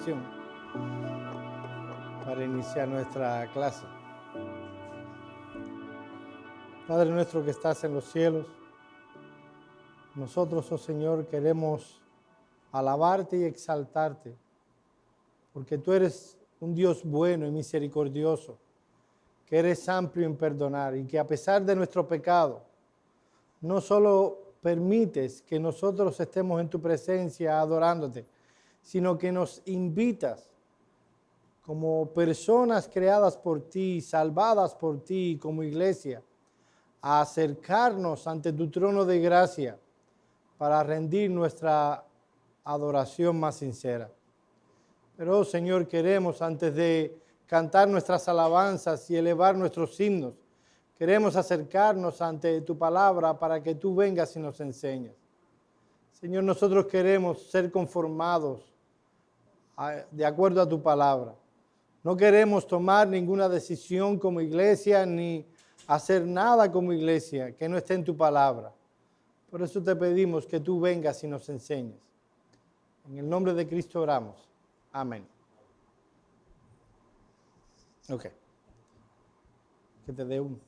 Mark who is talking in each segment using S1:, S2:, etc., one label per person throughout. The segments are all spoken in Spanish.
S1: oración para iniciar nuestra clase. Padre nuestro que estás en los cielos, nosotros, oh Señor, queremos alabarte y exaltarte, porque tú eres un Dios bueno y misericordioso, que eres amplio en perdonar y que a pesar de nuestro pecado, no solo permites que nosotros estemos en tu presencia adorándote, sino que nos invitas como personas creadas por ti, salvadas por ti como iglesia, a acercarnos ante tu trono de gracia para rendir nuestra adoración más sincera. Pero, oh Señor, queremos antes de cantar nuestras alabanzas y elevar nuestros himnos, queremos acercarnos ante tu palabra para que tú vengas y nos enseñes. Señor, nosotros queremos ser conformados de acuerdo a tu palabra. No queremos tomar ninguna decisión como iglesia ni hacer nada como iglesia que no esté en tu palabra. Por eso te pedimos que tú vengas y nos enseñes. En el nombre de Cristo oramos. Amén. Ok. Que te dé uno.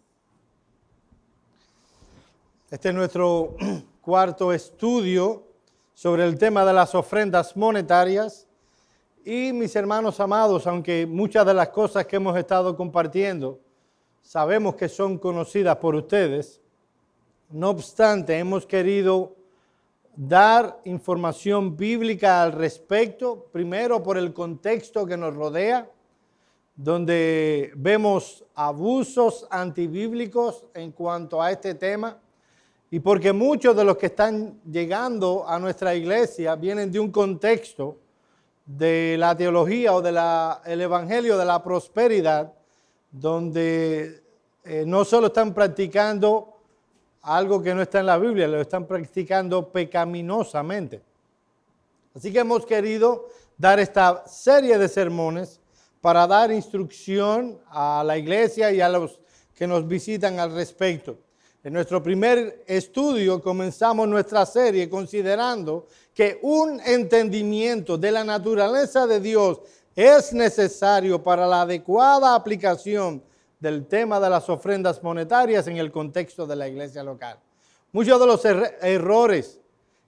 S1: Este es nuestro cuarto estudio sobre el tema de las ofrendas monetarias. Y mis hermanos amados, aunque muchas de las cosas que hemos estado compartiendo sabemos que son conocidas por ustedes, no obstante, hemos querido dar información bíblica al respecto, primero por el contexto que nos rodea, donde vemos abusos antibíblicos en cuanto a este tema, y porque muchos de los que están llegando a nuestra iglesia vienen de un contexto de la teología o del evangelio de la prosperidad, donde no solo están practicando algo que no está en la Biblia, lo están practicando pecaminosamente. Así que hemos querido dar esta serie de sermones para dar instrucción a la iglesia y a los que nos visitan al respecto. En nuestro primer estudio comenzamos nuestra serie considerando que un entendimiento de la naturaleza de Dios es necesario para la adecuada aplicación del tema de las ofrendas monetarias en el contexto de la iglesia local. Muchos de los errores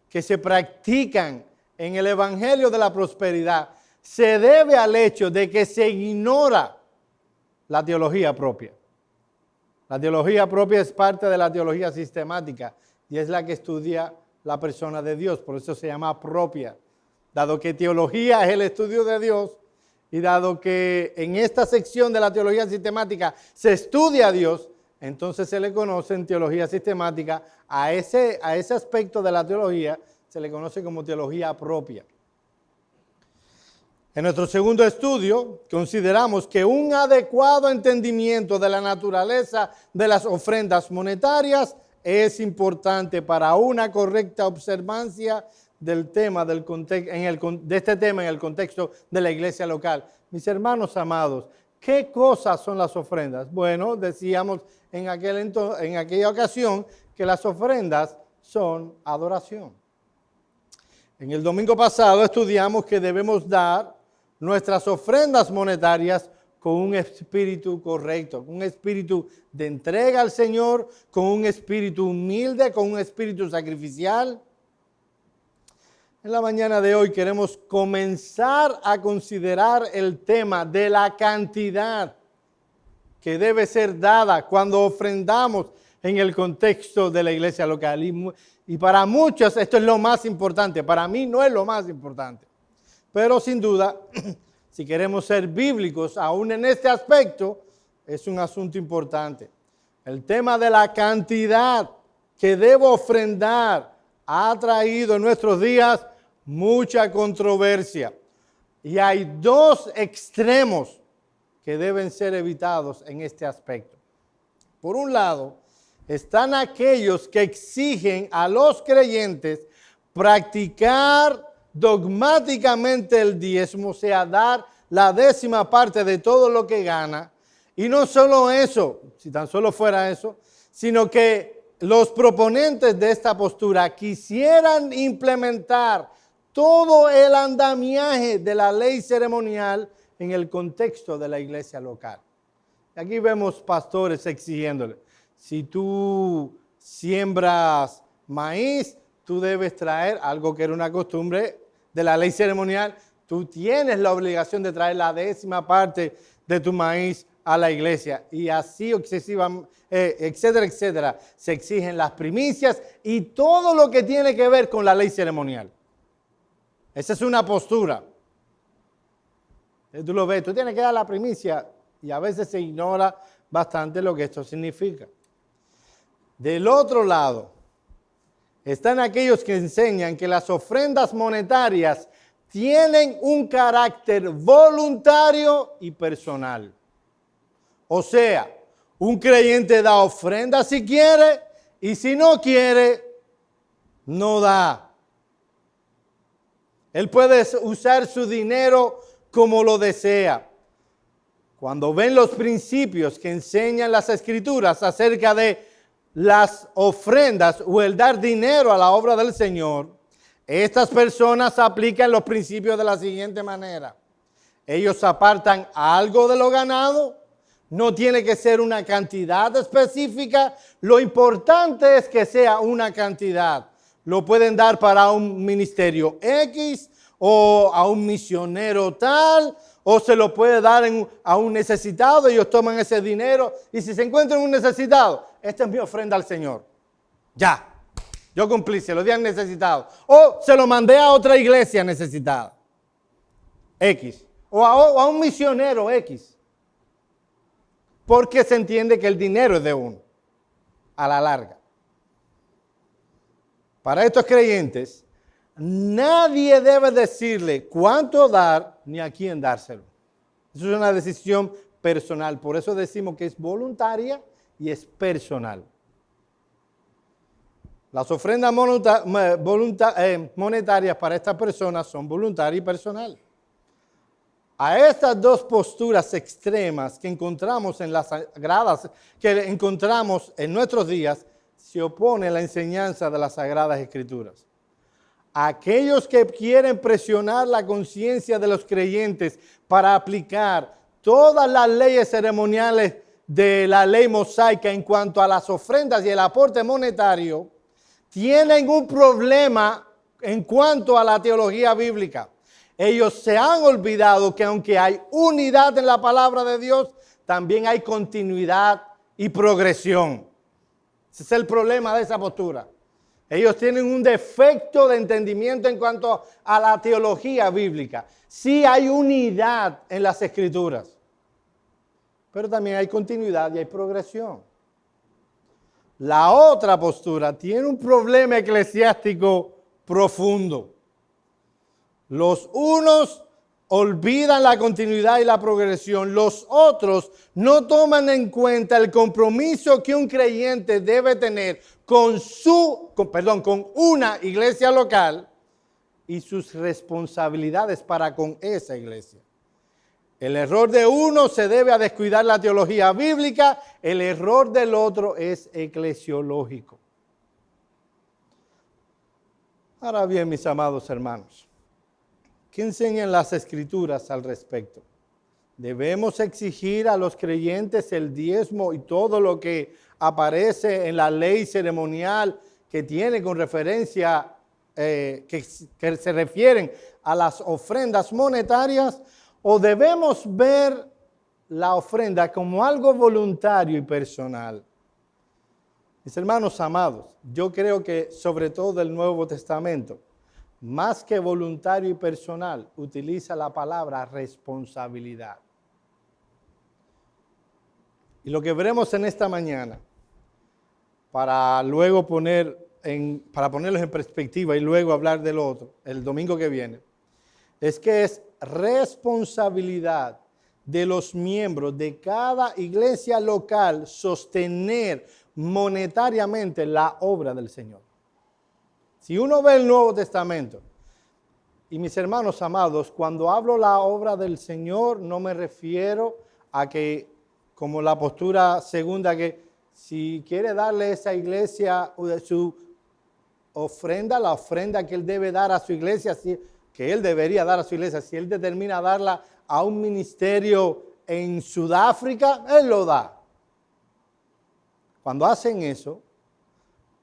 S1: que se practican en el evangelio de la prosperidad se debe al hecho de que se ignora la teología propia. La teología propia es parte de la teología sistemática y es la que estudia la persona de Dios, por eso se llama propia. Dado que teología es el estudio de Dios y dado que en esta sección de la teología sistemática se estudia a Dios, entonces se le conoce en teología sistemática a ese aspecto de la teología, se le conoce como teología propia. En nuestro segundo estudio, consideramos que un adecuado entendimiento de la naturaleza de las ofrendas monetarias es importante para una correcta observancia del tema de este tema en el contexto de la iglesia local. Mis hermanos amados, ¿qué cosas son las ofrendas? Bueno, decíamos en aquella ocasión que las ofrendas son adoración. En el domingo pasado estudiamos que debemos dar nuestras ofrendas monetarias con un espíritu correcto, un espíritu de entrega al Señor, con un espíritu humilde, con un espíritu sacrificial. En la mañana de hoy queremos comenzar a considerar el tema de la cantidad que debe ser dada cuando ofrendamos en el contexto de la iglesia local. Y para muchos esto es lo más importante, para mí no es lo más importante. Pero sin duda, si queremos ser bíblicos, aún en este aspecto, es un asunto importante. El tema de la cantidad que debo ofrendar ha traído en nuestros días mucha controversia. Y hay dos extremos que deben ser evitados en este aspecto. Por un lado, están aquellos que exigen a los creyentes practicar dogmáticamente el diezmo, o sea, dar la 10% de todo lo que gana. Y no solo eso, si tan solo fuera eso, sino que los proponentes de esta postura quisieran implementar todo el andamiaje de la ley ceremonial en el contexto de la iglesia local. Aquí vemos pastores exigiéndole, si tú siembras maíz, tú debes traer algo que era una costumbre de la ley ceremonial. Tú tienes la obligación de traer la 10ª parte de tu maíz a la iglesia. Y así etcétera, etcétera. Se exigen las primicias y todo lo que tiene que ver con la ley ceremonial. Esa es una postura. Tú lo ves, tú tienes que dar la primicia y a veces se ignora bastante lo que esto significa. Del otro lado, están aquellos que enseñan que las ofrendas monetarias tienen un carácter voluntario y personal. O sea, un creyente da ofrenda si quiere y si no quiere, no da. Él puede usar su dinero como lo desea. Cuando ven los principios que enseñan las Escrituras acerca de las ofrendas o el dar dinero a la obra del Señor, estas personas aplican los principios de la siguiente manera. Ellos apartan algo de lo ganado, no tiene que ser una cantidad específica, lo importante es que sea una cantidad. Lo pueden dar para un ministerio X o a un misionero tal, o se lo puede dar a un necesitado. Ellos toman ese dinero y si se encuentran un necesitado, esta es mi ofrenda al Señor. Ya, yo cumplí, se lo di al necesitado. O se lo mandé a otra iglesia necesitada. X. O a un misionero X. Porque se entiende que el dinero es de uno, a la larga. Para estos creyentes, nadie debe decirle cuánto dar ni a quién dárselo. Eso es una decisión personal. Por eso decimos que es voluntaria y es personal. Las ofrendas monetarias para estas personas son voluntarias y personales. A estas dos posturas extremas que encontramos en las sagradas, que encontramos en nuestros días, se opone la enseñanza de las Sagradas Escrituras. Aquellos que quieren presionar la conciencia de los creyentes para aplicar todas las leyes ceremoniales de la ley mosaica en cuanto a las ofrendas y el aporte monetario, tienen un problema en cuanto a la teología bíblica. Ellos se han olvidado que aunque hay unidad en la palabra de Dios, también hay continuidad y progresión. Ese es el problema de esa postura. Ellos tienen un defecto de entendimiento en cuanto a la teología bíblica. Sí hay unidad en las Escrituras, pero también hay continuidad y hay progresión. La otra postura tiene un problema eclesiástico profundo. Los unos olvidan la continuidad y la progresión. Los otros no toman en cuenta el compromiso que un creyente debe tener con una iglesia local y sus responsabilidades para con esa iglesia. El error de uno se debe a descuidar la teología bíblica, el error del otro es eclesiológico. Ahora bien, mis amados hermanos, ¿qué enseñan las Escrituras al respecto? ¿Debemos exigir a los creyentes el diezmo y todo lo que aparece en la ley ceremonial que tiene con referencia, que se refieren a las ofrendas monetarias? ¿O debemos ver la ofrenda como algo voluntario y personal? Mis hermanos amados, yo creo que sobre todo el Nuevo Testamento, más que voluntario y personal, utiliza la palabra responsabilidad. Y lo que veremos en esta mañana, para luego ponerlos en perspectiva y luego hablar del otro, el domingo que viene, es que es responsabilidad de los miembros de cada iglesia local sostener monetariamente la obra del Señor. Si uno ve el Nuevo Testamento, y mis hermanos amados, cuando hablo la obra del Señor, no me refiero a que, como la postura segunda, que si quiere darle a esa iglesia su ofrenda, la ofrenda que él debe dar a su iglesia, que él debería dar a su iglesia, si él determina darla a un ministerio en Sudáfrica, él lo da. Cuando hacen eso,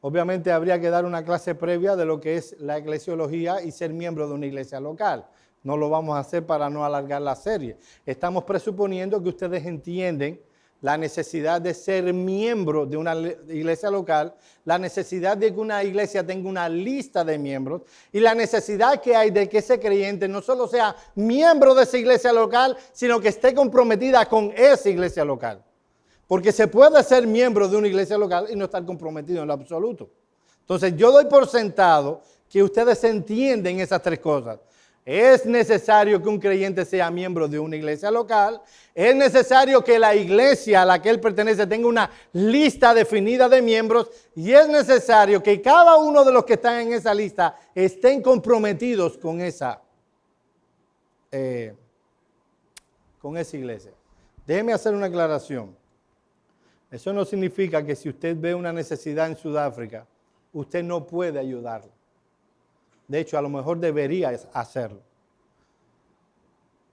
S1: obviamente habría que dar una clase previa de lo que es la eclesiología y ser miembro de una iglesia local. No lo vamos a hacer para no alargar la serie. Estamos presuponiendo que ustedes entienden la necesidad de ser miembro de una iglesia local, la necesidad de que una iglesia tenga una lista de miembros y la necesidad que hay de que ese creyente no solo sea miembro de esa iglesia local, sino que esté comprometida con esa iglesia local. Porque se puede ser miembro de una iglesia local y no estar comprometido en lo absoluto. Entonces yo doy por sentado que ustedes entienden esas tres cosas. Es necesario que un creyente sea miembro de una iglesia local. Es necesario que la iglesia a la que él pertenece tenga una lista definida de miembros. Y es necesario que cada uno de los que están en esa lista estén comprometidos con esa iglesia. Déjeme hacer una aclaración. Eso no significa que si usted ve una necesidad en Sudáfrica, usted no puede ayudarlo. De hecho, a lo mejor debería hacerlo.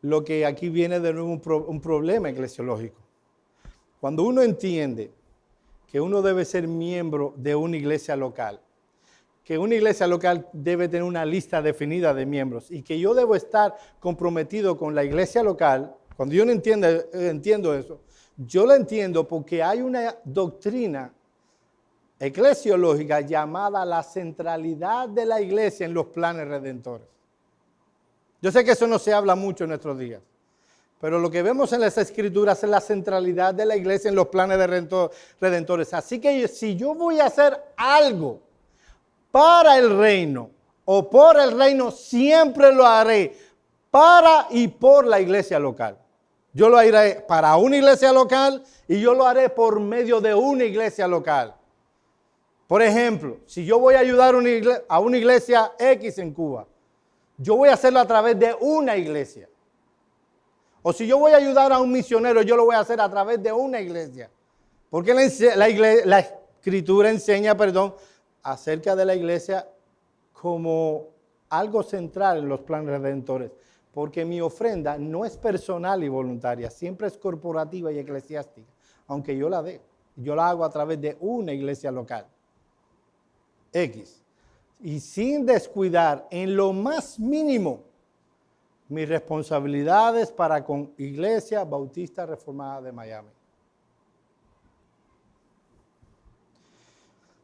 S1: Lo que aquí viene de nuevo un problema eclesiológico. Cuando uno entiende que uno debe ser miembro de una iglesia local, que una iglesia local debe tener una lista definida de miembros y que yo debo estar comprometido con la iglesia local, cuando yo no entiendo eso, yo lo entiendo porque hay una doctrina eclesiológica llamada la centralidad de la iglesia en los planes redentores. Yo sé que eso no se habla mucho en nuestros días, pero lo que vemos en las escrituras es la centralidad de la iglesia en los planes redentores. Así que si yo voy a hacer algo para el reino o por el reino, siempre lo haré para y por la iglesia local. Yo lo haré para una iglesia local y yo lo haré por medio de una iglesia local. Por ejemplo, si yo voy a ayudar a una iglesia X en Cuba, yo voy a hacerlo a través de una iglesia. O si yo voy a ayudar a un misionero, yo lo voy a hacer a través de una iglesia. Porque la Escritura enseña, acerca de la iglesia como algo central en los planes redentores. Porque mi ofrenda no es personal y voluntaria, siempre es corporativa y eclesiástica. Aunque yo la dé, yo la hago a través de una iglesia local. X. Y sin descuidar en lo más mínimo mis responsabilidades para con Iglesia Bautista Reformada de Miami.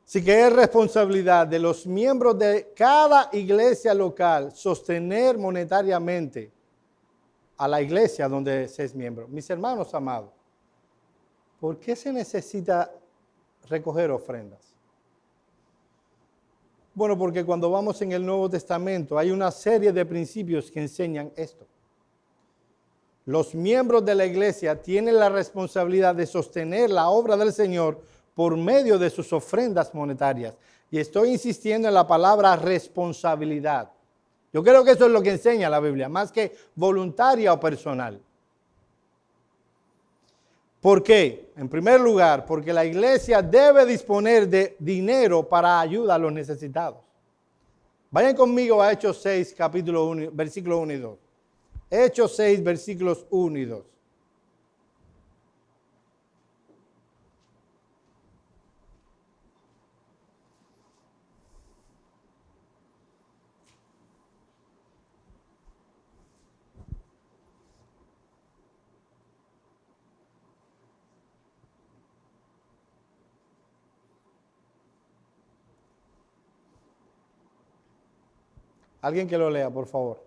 S1: Así que es responsabilidad de los miembros de cada iglesia local sostener monetariamente a la iglesia donde se es miembro. Mis hermanos amados, ¿por qué se necesita recoger ofrendas? Bueno, porque cuando vamos en el Nuevo Testamento hay una serie de principios que enseñan esto. Los miembros de la iglesia tienen la responsabilidad de sostener la obra del Señor por medio de sus ofrendas monetarias. Y estoy insistiendo en la palabra responsabilidad. Yo creo que eso es lo que enseña la Biblia, más que voluntaria o personal. ¿Por qué? En primer lugar, porque la iglesia debe disponer de dinero para ayuda a los necesitados. Vayan conmigo a Hechos 6, capítulo 1, versículos 1 y 2. Hechos 6, versículos 1 y 2. Alguien que lo lea, por favor.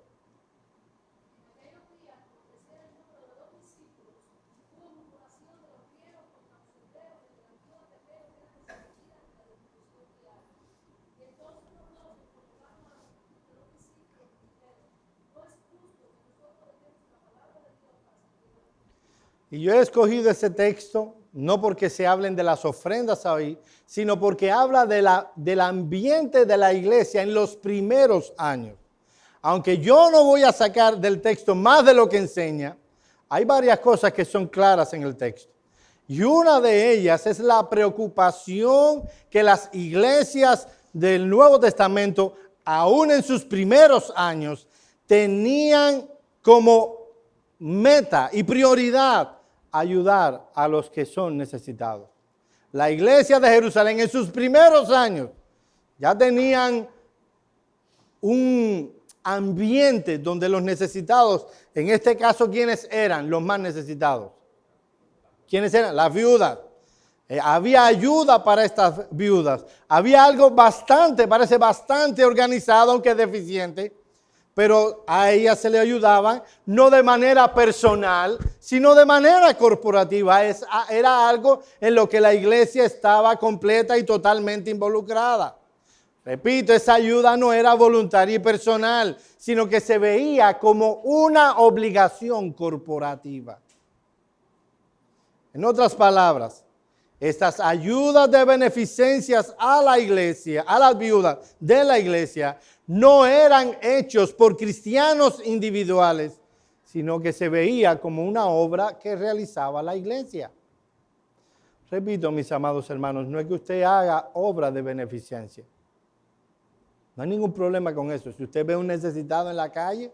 S1: Y yo he escogido ese texto no porque se hablen de las ofrendas ahí, sino porque habla del ambiente de la iglesia en los primeros años. Aunque yo no voy a sacar del texto más de lo que enseña, hay varias cosas que son claras en el texto. Y una de ellas es la preocupación que las iglesias del Nuevo Testamento, aún en sus primeros años, tenían como meta y prioridad ayudar a los que son necesitados. La iglesia de Jerusalén en sus primeros años ya tenían un ambiente donde los necesitados, en este caso, ¿quiénes eran los más necesitados? ¿Quiénes eran? Las viudas. Había ayuda para estas viudas. Había algo parece bastante organizado, aunque deficiente, pero a ellas se le ayudaba no de manera personal, sino de manera corporativa. Era algo en lo que la iglesia estaba completa y totalmente involucrada. Repito, esa ayuda no era voluntaria y personal, sino que se veía como una obligación corporativa. En otras palabras, estas ayudas de beneficencias a la iglesia, a las viudas de la iglesia, no eran hechos por cristianos individuales, sino que se veía como una obra que realizaba la iglesia. Repito, mis amados hermanos, no es que usted haga obra de beneficencia. No hay ningún problema con eso. Si usted ve un necesitado en la calle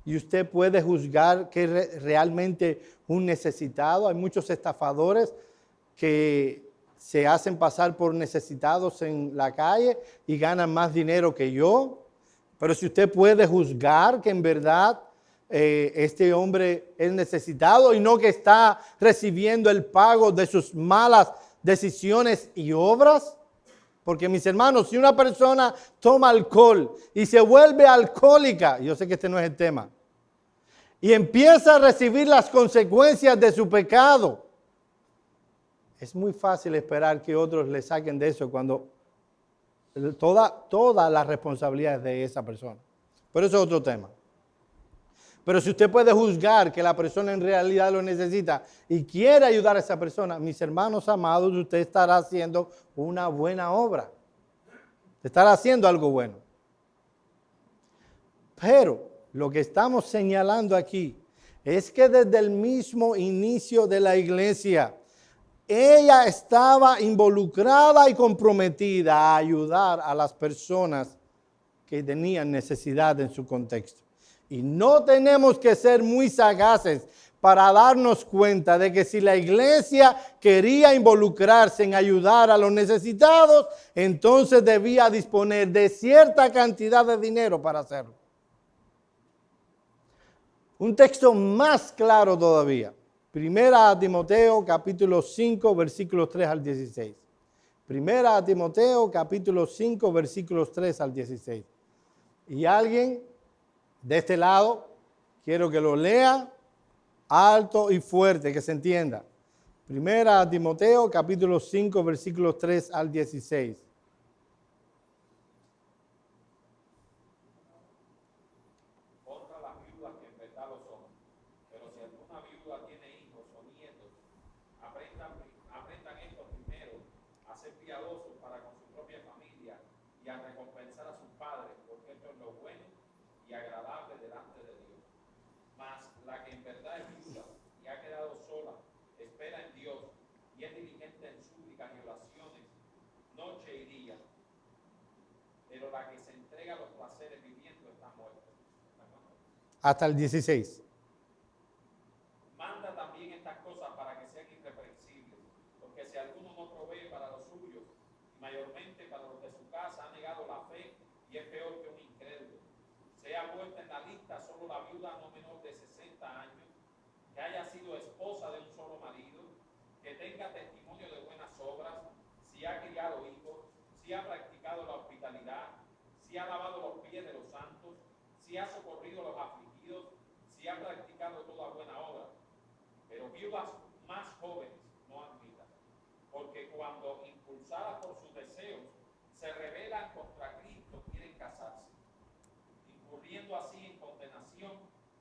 S1: y usted puede juzgar que es realmente un necesitado, hay muchos estafadores que se hacen pasar por necesitados en la calle y ganan más dinero que yo. Pero si usted puede juzgar que en verdad este hombre es necesitado y no que está recibiendo el pago de sus malas decisiones y obras. Porque mis hermanos, si una persona toma alcohol y se vuelve alcohólica, yo sé que este no es el tema, y empieza a recibir las consecuencias de su pecado, es muy fácil esperar que otros le saquen de eso cuando toda la responsabilidad es de esa persona. Pero eso es otro tema. Pero si usted puede juzgar que la persona en realidad lo necesita y quiere ayudar a esa persona, mis hermanos amados, usted estará haciendo una buena obra. Estará haciendo algo bueno. Pero lo que estamos señalando aquí es que desde el mismo inicio de la iglesia, ella estaba involucrada y comprometida a ayudar a las personas que tenían necesidad en su contexto. Y no tenemos que ser muy sagaces para darnos cuenta de que si la iglesia quería involucrarse en ayudar a los necesitados, entonces debía disponer de cierta cantidad de dinero para hacerlo. Un texto más claro todavía. Primera a Timoteo capítulo 5 versículos 3 al 16. Primera a Timoteo capítulo 5 versículos 3 al 16. Y alguien de este lado, quiero que lo lea alto y fuerte, que se entienda. Primera a Timoteo, capítulo 5, versículos 3 al 16.
S2: Contra las viudas que en verdad lo son. Pero si alguna viuda tiene hijos o nietos, aprendan esto primero a ser piadosos para con su propia familia y a recompensar a sus padres, porque esto es lo bueno y agradable delante de Dios. Mas la que en verdad es viuda y ha quedado sola, espera en Dios y es diligente en súplicas y oraciones, noche y día. Pero la que se entrega a los placeres viviendo está muerta.
S1: Hasta el 16.
S2: Manda también estas cosas para que sean irreprensibles, porque si alguno no provee para los suyos, y mayormente para los de su casa, ha negado la fe y es peor que un incrédulo. Sea puesta en la lista solo la viuda no menor de 60 años, que haya sido esposa de un solo marido, que tenga testimonio de buenas obras, si ha criado hijos, si ha practicado la hospitalidad, si ha lavado los pies de los santos, si ha socorrido a los afligidos, si ha practicado toda buena obra. Pero viudas más jóvenes no admitan, porque cuando impulsadas por sus deseos se rebelan contra Cristo, quieren casarse, incurriendo así en condenación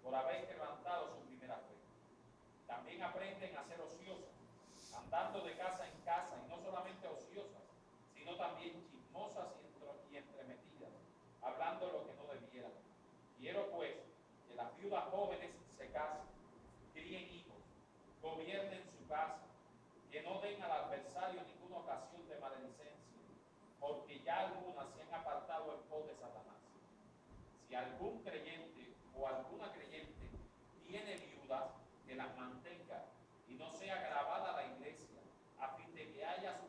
S2: por haber quebrantado su primera fe. También aprenden a ser ociosas, andando de casa en casa, y no solamente ociosas, sino también chismosas y entremetidas, hablando lo que no debieran. Quiero pues que las viudas jóvenes se casen, críen hijos, gobiernen su casa, que no den al adversario ninguna ocasión de maledicencia, porque ya algunas se han si algún creyente o alguna creyente tiene viudas, que las mantenga y no sea gravada la iglesia, a fin de que haya lo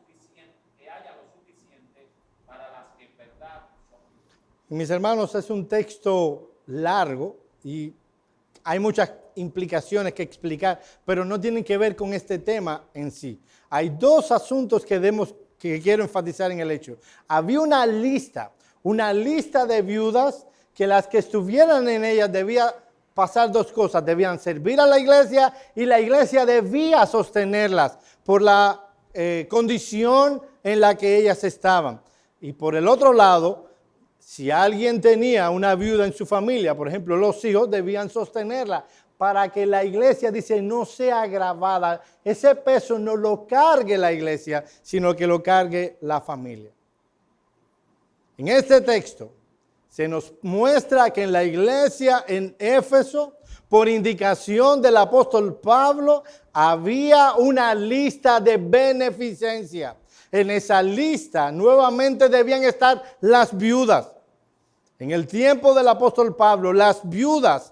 S2: suficiente para las que en verdad son viudas.
S1: Mis hermanos, es un texto largo y hay muchas implicaciones que explicar, pero no tienen que ver con este tema en sí. Hay dos asuntos que quiero enfatizar en el hecho. Había una lista de viudas que las que estuvieran en ella debían pasar dos cosas. Debían servir a la iglesia y la iglesia debía sostenerlas por la condición en la que ellas estaban. Y por el otro lado, si alguien tenía una viuda en su familia, por ejemplo, los hijos debían sostenerla para que la iglesia, dice, no sea agravada. Ese peso no lo cargue la iglesia, sino que lo cargue la familia. En este texto se nos muestra que en la iglesia en Éfeso, por indicación del apóstol Pablo, había una lista de beneficencia. En esa lista nuevamente debían estar las viudas. En el tiempo del apóstol Pablo, las viudas,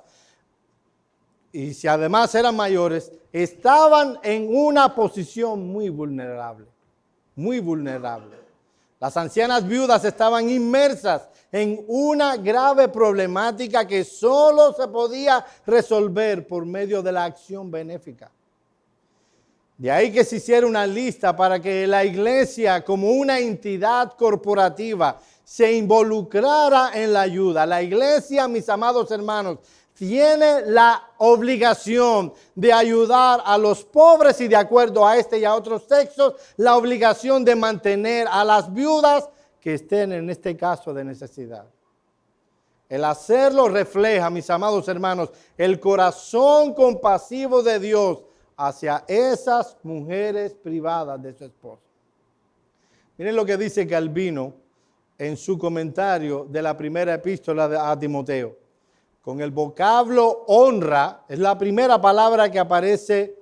S1: y si además eran mayores, estaban en una posición muy vulnerable, muy vulnerable. Las ancianas viudas estaban inmersas en una grave problemática que solo se podía resolver por medio de la acción benéfica. De ahí que se hiciera una lista para que la iglesia, como una entidad corporativa, se involucrara en la ayuda. La iglesia, mis amados hermanos, tiene la obligación de ayudar a los pobres y, de acuerdo a este y a otros textos, la obligación de mantener a las viudas que estén en este caso de necesidad. El hacerlo refleja, mis amados hermanos, el corazón compasivo de Dios hacia esas mujeres privadas de su esposo. Miren lo que dice Calvino en su comentario de la primera epístola a Timoteo. Con el vocablo honra, es la primera palabra que aparece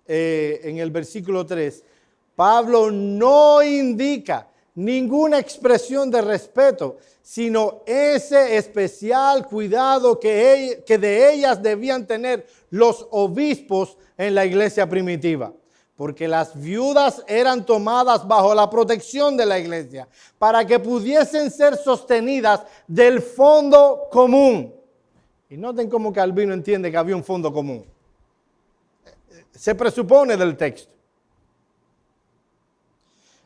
S1: en el versículo 3. Pablo no indica ninguna expresión de respeto, sino ese especial cuidado que de ellas debían tener los obispos en la iglesia primitiva. Porque las viudas eran tomadas bajo la protección de la iglesia para que pudiesen ser sostenidas del fondo común. Y noten cómo Calvino entiende que había un fondo común. Se presupone del texto.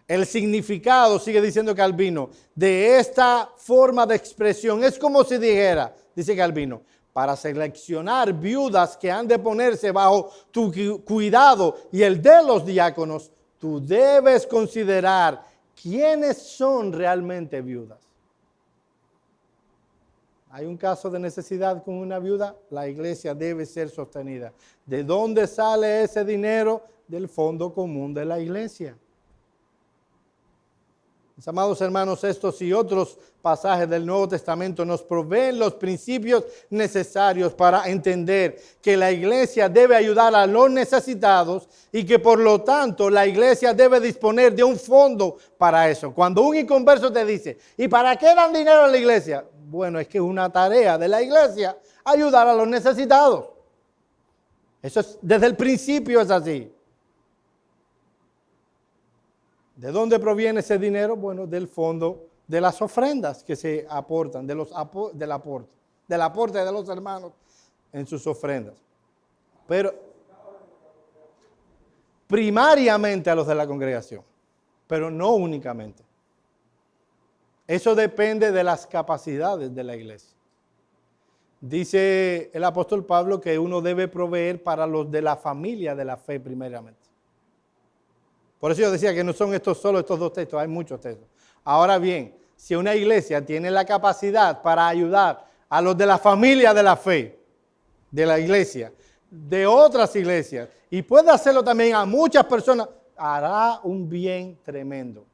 S1: El significado, sigue diciendo Calvino, de esta forma de expresión es como si dijera, dice Calvino, para seleccionar viudas que han de ponerse bajo tu cuidado y el de los diáconos, tú debes considerar quiénes son realmente viudas. Hay un caso de necesidad con una viuda, la iglesia debe ser sostenida. ¿De dónde sale ese dinero? Del fondo común de la iglesia. Mis amados hermanos, estos y otros pasajes del Nuevo Testamento nos proveen los principios necesarios para entender que la iglesia debe ayudar a los necesitados y que por lo tanto la iglesia debe disponer de un fondo para eso. Cuando un inconverso te dice, ¿y para qué dan dinero a la iglesia? Bueno, es que es una tarea de la iglesia ayudar a los necesitados. Eso es, desde el principio es así. ¿De dónde proviene ese dinero? Bueno, del fondo de las ofrendas que se aportan, del aporte de los hermanos en sus ofrendas. Pero primariamente a los de la congregación, pero no únicamente. Eso depende de las capacidades de la iglesia. Dice el apóstol Pablo que uno debe proveer para los de la familia de la fe primeramente. Por eso yo decía que no son solo estos dos textos, hay muchos textos. Ahora bien, si una iglesia tiene la capacidad para ayudar a los de la familia de la fe, de la iglesia, de otras iglesias, y puede hacerlo también a muchas personas, hará un bien tremendo.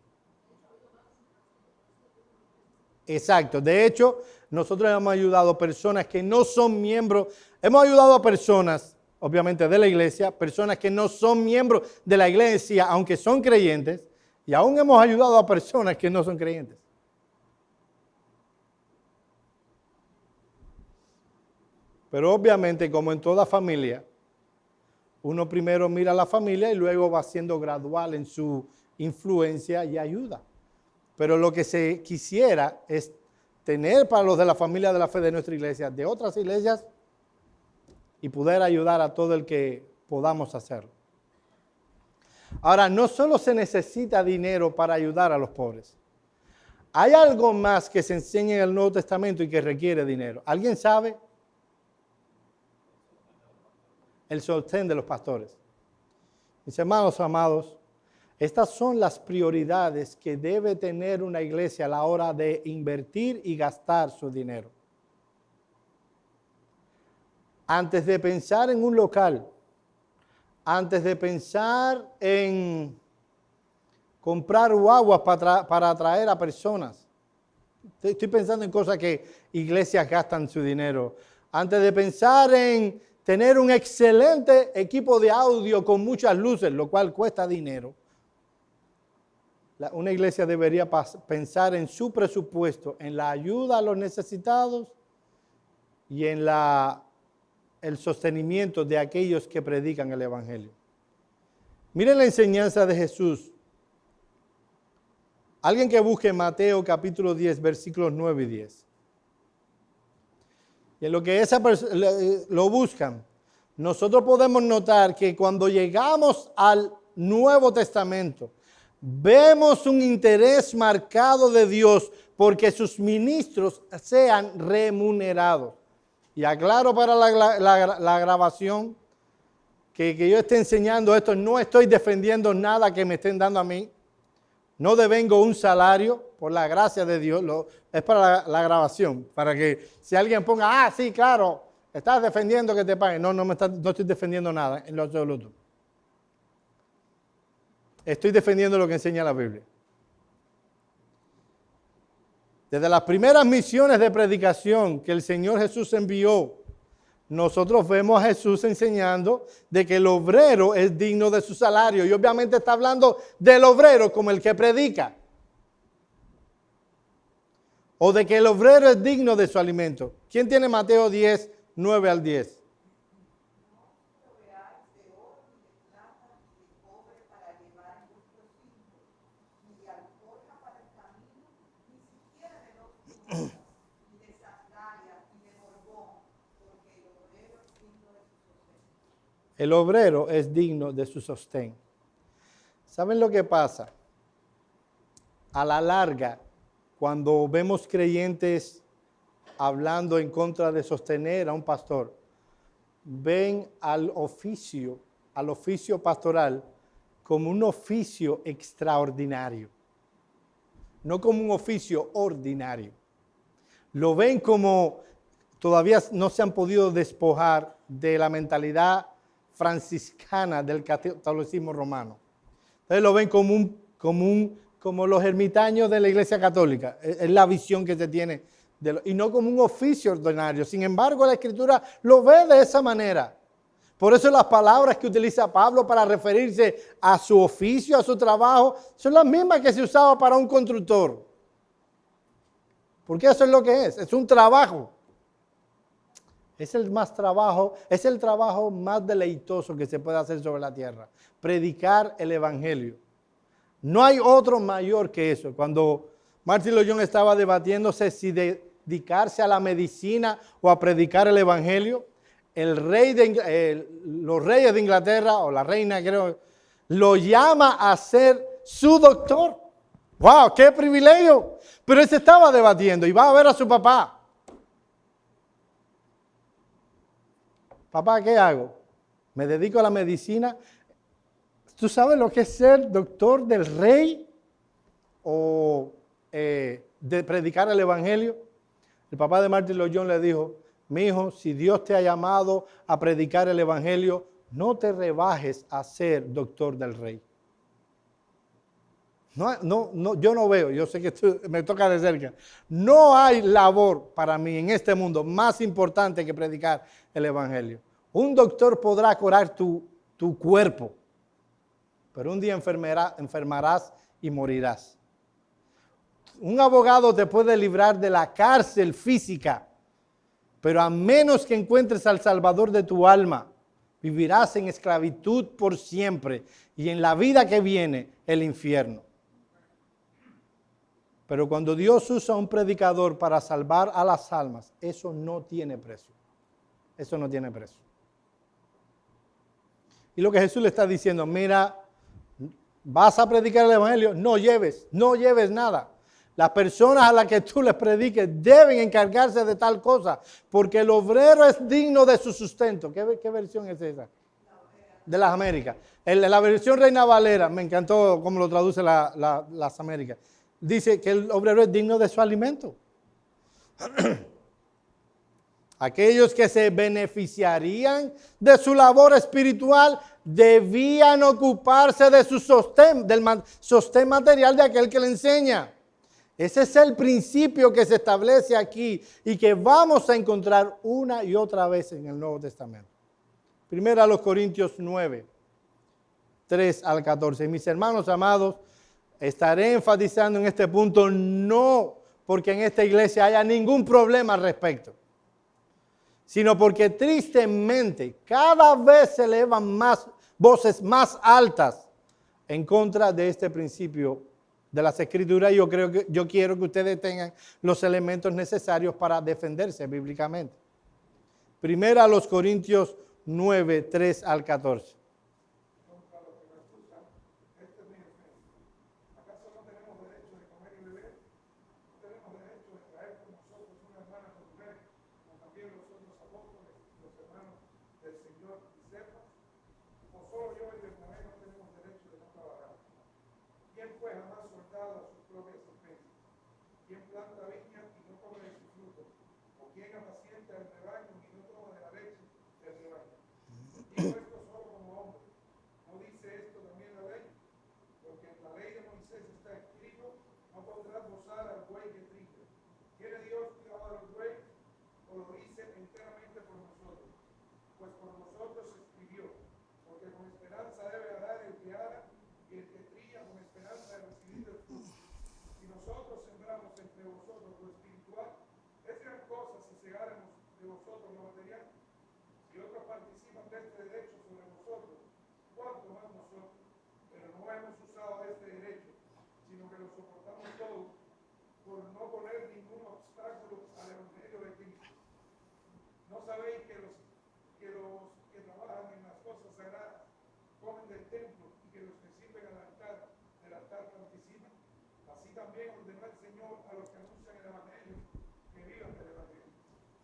S1: Exacto. De hecho, nosotros hemos ayudado a personas que no son miembros, hemos ayudado a personas, obviamente de la iglesia, personas que no son miembros de la iglesia, aunque son creyentes, y aún hemos ayudado a personas que no son creyentes. Pero obviamente, como en toda familia, uno primero mira a la familia y luego va siendo gradual en su influencia y ayuda. Pero lo que se quisiera es tener para los de la familia de la fe de nuestra iglesia, de otras iglesias, y poder ayudar a todo el que podamos hacerlo. Ahora, no solo se necesita dinero para ayudar a los pobres. Hay algo más que se enseña en el Nuevo Testamento y que requiere dinero. ¿Alguien sabe? El sostén de los pastores. Mis hermanos amados, estas son las prioridades que debe tener una iglesia a la hora de invertir y gastar su dinero. Antes de pensar en un local, antes de pensar en comprar guaguas para atraer a personas, estoy pensando en cosas que iglesias gastan su dinero. Antes de pensar en tener un excelente equipo de audio con muchas luces, lo cual cuesta dinero, una iglesia debería pensar en su presupuesto, en la ayuda a los necesitados y en el sostenimiento de aquellos que predican el Evangelio. Miren la enseñanza de Jesús. Alguien que busque Mateo capítulo 10, versículos 9 y 10. Y en lo que lo buscan, nosotros podemos notar que cuando llegamos al Nuevo Testamento, vemos un interés marcado de Dios porque sus ministros sean remunerados. Y aclaro para la grabación que yo esté enseñando esto, no estoy defendiendo nada que me estén dando a mí. No devengo un salario, por la gracia de Dios, es para la grabación, para que si alguien ponga, sí, claro, estás defendiendo que te paguen. No estoy defendiendo nada en lo absoluto. Estoy defendiendo lo que enseña la Biblia. Desde las primeras misiones de predicación que el Señor Jesús envió, nosotros vemos a Jesús enseñando de que el obrero es digno de su salario. Y obviamente está hablando del obrero como el que predica. O de que el obrero es digno de su alimento. ¿Quién tiene Mateo 10, 9 al 10? El obrero es digno de su sostén. ¿Saben lo que pasa? A la larga, cuando vemos creyentes hablando en contra de sostener a un pastor, ven al oficio pastoral como un oficio extraordinario, no como un oficio ordinario. Lo ven como todavía no se han podido despojar de la mentalidad franciscana del catolicismo romano. Entonces lo ven como los ermitaños de la Iglesia Católica. Es la visión que se tiene, y no como un oficio ordinario. Sin embargo, la Escritura lo ve de esa manera. Por eso las palabras que utiliza Pablo para referirse a su oficio, a su trabajo, son las mismas que se usaba para un constructor. Porque eso es lo que es un trabajo. Es el trabajo más deleitoso que se puede hacer sobre la tierra. Predicar el Evangelio. No hay otro mayor que eso. Cuando Martin Lloyd-Jones estaba debatiéndose si dedicarse a la medicina o a predicar el Evangelio, los reyes de Inglaterra, o la reina creo, lo llama a ser su doctor. ¡Wow! ¡Qué privilegio! Pero él se estaba debatiendo y va a ver a su papá. Papá, ¿qué hago? ¿Me dedico a la medicina? ¿Tú sabes lo que es ser doctor del rey? ¿O de predicar el Evangelio? El papá de Martin Lloyd-Jones le dijo, mi hijo, si Dios te ha llamado a predicar el Evangelio, no te rebajes a ser doctor del rey. No, yo no veo, yo sé que me toca de cerca. No hay labor para mí en este mundo más importante que predicar el Evangelio. Un doctor podrá curar tu cuerpo, pero un día enfermarás y morirás. Un abogado te puede librar de la cárcel física, Pero a menos que encuentres al Salvador de tu alma, vivirás en esclavitud por siempre y en la vida que viene el infierno. Pero cuando Dios usa a un predicador para salvar a las almas, eso no tiene precio. Eso no tiene precio. Y lo que Jesús le está diciendo, mira, vas a predicar el evangelio, no lleves nada. Las personas a las que tú les prediques deben encargarse de tal cosa, porque el obrero es digno de su sustento. ¿Qué versión es esa? De las Américas. La versión Reina Valera, me encantó cómo lo traduce las Américas. Dice que el obrero es digno de su alimento. Aquellos que se beneficiarían de su labor espiritual debían ocuparse de su del sostén material de aquel que le enseña. Ese es el principio que se establece aquí y que vamos a encontrar una y otra vez en el Nuevo Testamento. Primero a los Corintios 9, 3 al 14. Mis hermanos amados, estaré enfatizando en este punto no porque en esta iglesia haya ningún problema al respecto, sino porque tristemente cada vez se elevan más voces más altas en contra de este principio de las Escrituras. Yo quiero que ustedes tengan los elementos necesarios para defenderse bíblicamente. Primero a los Corintios 9, 3 al 14.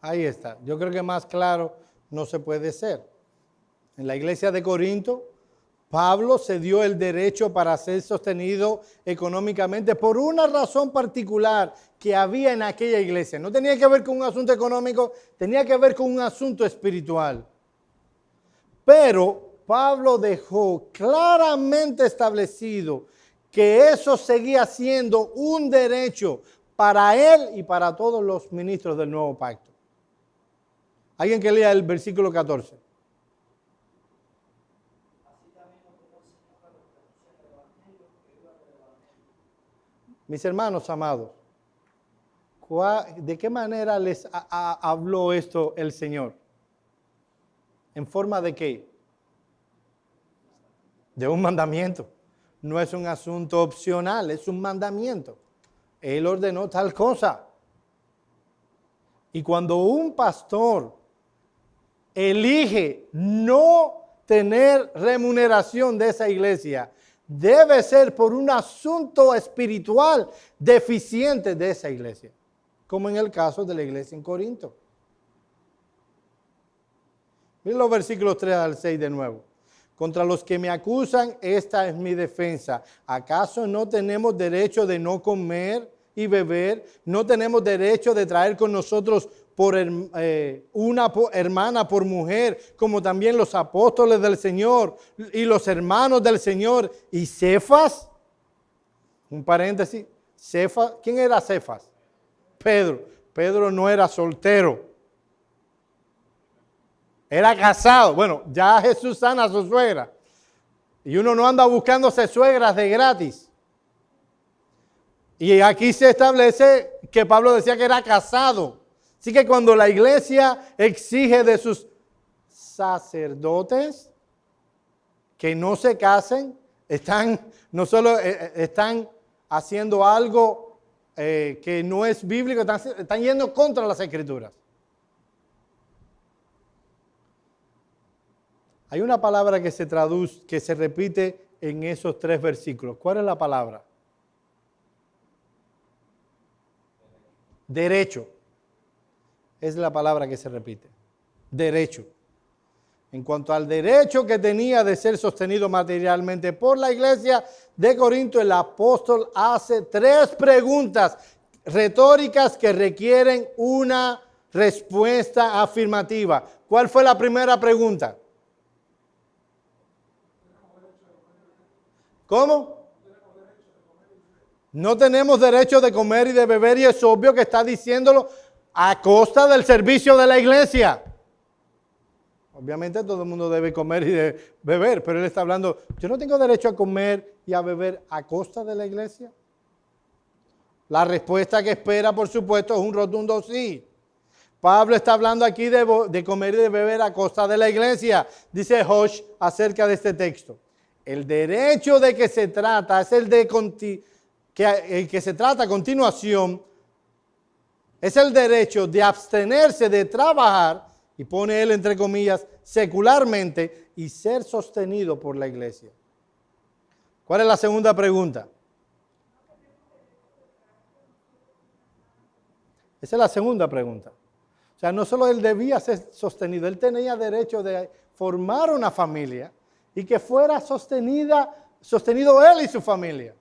S1: Ahí está. Yo creo que más claro no se puede ser. En la iglesia de Corinto, Pablo se dio el derecho para ser sostenido económicamente por una razón particular que había en aquella iglesia. No tenía que ver con un asunto económico, tenía que ver con un asunto espiritual. Pero Pablo dejó claramente establecido que eso seguía siendo un derecho para él y para todos los ministros del nuevo pacto. Alguien que lea el versículo 14. Mis hermanos amados, ¿de qué manera les habló esto el Señor? ¿En forma de qué? De un mandamiento. No es un asunto opcional, es un mandamiento. Él ordenó tal cosa. Y cuando un pastor elige no tener remuneración de esa iglesia, debe ser por un asunto espiritual deficiente de esa iglesia, como en el caso de la iglesia en Corinto. Miren los versículos 3 al 6 de nuevo. Contra los que me acusan, esta es mi defensa. ¿Acaso no tenemos derecho de no comer y beber? ¿No tenemos derecho de traer con nosotros una hermana por mujer, como también los apóstoles del Señor y los hermanos del Señor y Cefas? Un paréntesis, Cefas, ¿quién era Cefas? Pedro. Pedro no era soltero, era casado. Bueno, ya Jesús sana a su suegra y uno no anda buscándose suegras de gratis. Y aquí se establece que Pablo decía que era casado. Así que cuando la iglesia exige de sus sacerdotes que no se casen, no solo están haciendo algo que no es bíblico, están yendo contra las Escrituras. Hay una palabra que se traduce, que se repite en esos 3 versículos. ¿Cuál es la palabra? Derecho. Es la palabra que se repite. Derecho. En cuanto al derecho que tenía de ser sostenido materialmente por la iglesia de Corinto, el apóstol hace 3 preguntas retóricas que requieren una respuesta afirmativa. ¿Cuál fue la primera pregunta? ¿Cómo? No tenemos derecho de comer y de beber, y es obvio que está diciéndolo a costa del servicio de la iglesia. Obviamente todo el mundo debe comer y de beber, pero él está hablando, yo no tengo derecho a comer y a beber a costa de la iglesia. La respuesta que espera, por supuesto, es un rotundo sí. Pablo está hablando aquí de comer y de beber a costa de la iglesia. Dice Hosh acerca de este texto. El derecho de que se trata es el que se trata a continuación, es el derecho de abstenerse de trabajar, y pone él entre comillas, secularmente, y ser sostenido por la iglesia. ¿Cuál es la segunda pregunta? Esa es la segunda pregunta. O sea, no solo él debía ser sostenido, él tenía derecho de formar una familia y que fuera sostenido él y su familia.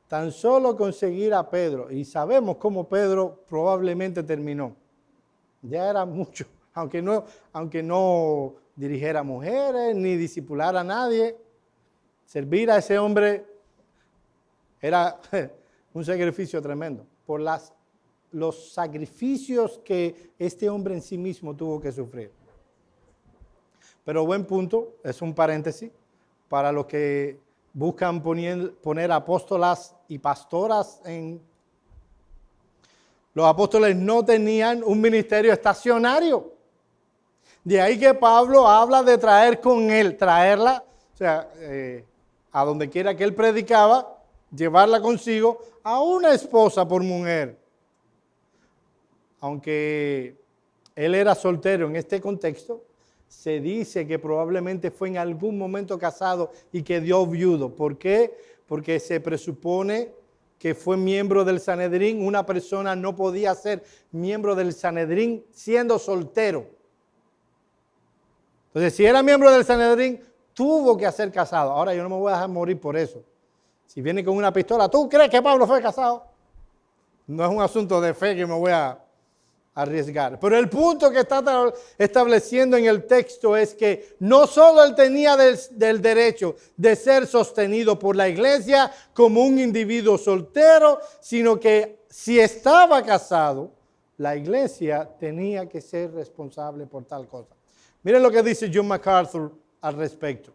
S1: Tan solo conseguir a Pedro, y sabemos cómo Pedro probablemente terminó. Ya era mucho, aunque no dirigiera a mujeres ni discipulara a nadie. Servir a ese hombre era un sacrificio tremendo, por los sacrificios que este hombre en sí mismo tuvo que sufrir. Pero buen punto, es un paréntesis, para los que buscan poner apóstolas y pastoras en... Los apóstoles no tenían un ministerio estacionario. De ahí que Pablo habla de traerla, o sea, a donde quiera que él predicaba, llevarla consigo a una esposa por mujer. Aunque él era soltero en este contexto, se dice que probablemente fue en algún momento casado y quedó viudo. ¿Por qué? Porque se presupone que fue miembro del Sanedrín. Una persona no podía ser miembro del Sanedrín siendo soltero. Entonces, si era miembro del Sanedrín, tuvo que ser casado. Ahora, yo no me voy a dejar morir por eso. Si viene con una pistola, ¿tú crees que Pablo fue casado? No es un asunto de fe que me voy a arriesgar. Pero el punto que está estableciendo en el texto es que no solo él tenía del derecho de ser sostenido por la iglesia como un individuo soltero, sino que si estaba casado, la iglesia tenía que ser responsable por tal cosa. Miren lo que dice John MacArthur al respecto,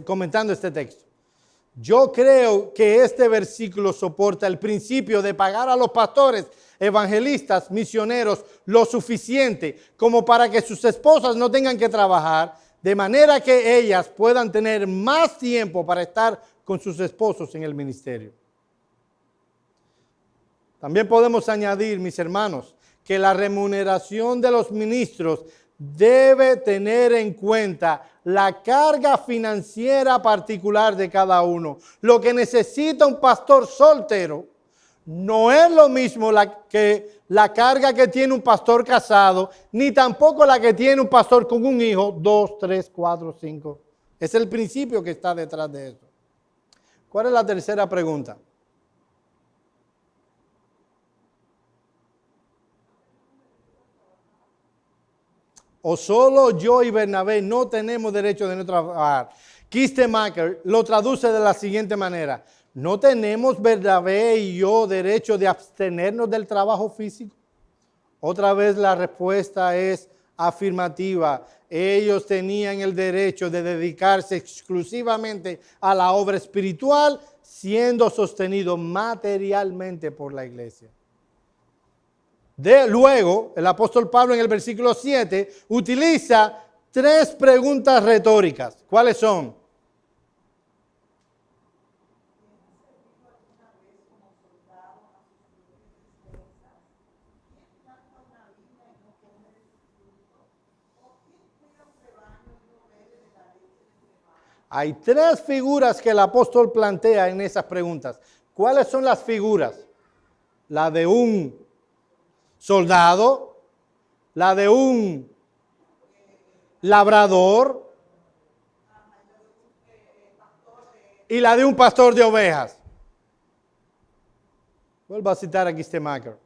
S1: comentando este texto. Yo creo que este versículo soporta el principio de pagar a los pastores, evangelistas, misioneros lo suficiente como para que sus esposas no tengan que trabajar, de manera que ellas puedan tener más tiempo para estar con sus esposos en el ministerio. También podemos añadir, mis hermanos, que la remuneración de los ministros debe tener en cuenta la carga financiera particular de cada uno. Lo que necesita un pastor soltero no es lo mismo la carga que tiene un pastor casado, ni tampoco la que tiene un pastor con un hijo, 2, 3, 4, 5. Es el principio que está detrás de eso. ¿Cuál es la tercera pregunta? ¿O solo yo y Bernabé no tenemos derecho de no trabajar? Kistemaker lo traduce de la siguiente manera: ¿no tenemos Bernabé y yo derecho de abstenernos del trabajo físico? Otra vez la respuesta es afirmativa. Ellos tenían el derecho de dedicarse exclusivamente a la obra espiritual, siendo sostenidos materialmente por la iglesia. Luego, el apóstol Pablo en el versículo 7 utiliza 3 preguntas retóricas. ¿Cuáles son? Hay 3 figuras que el apóstol plantea en esas preguntas. ¿Cuáles son las figuras? La de un soldado, la de un labrador y la de un pastor de ovejas. Vuelvo a citar a Kistemaker.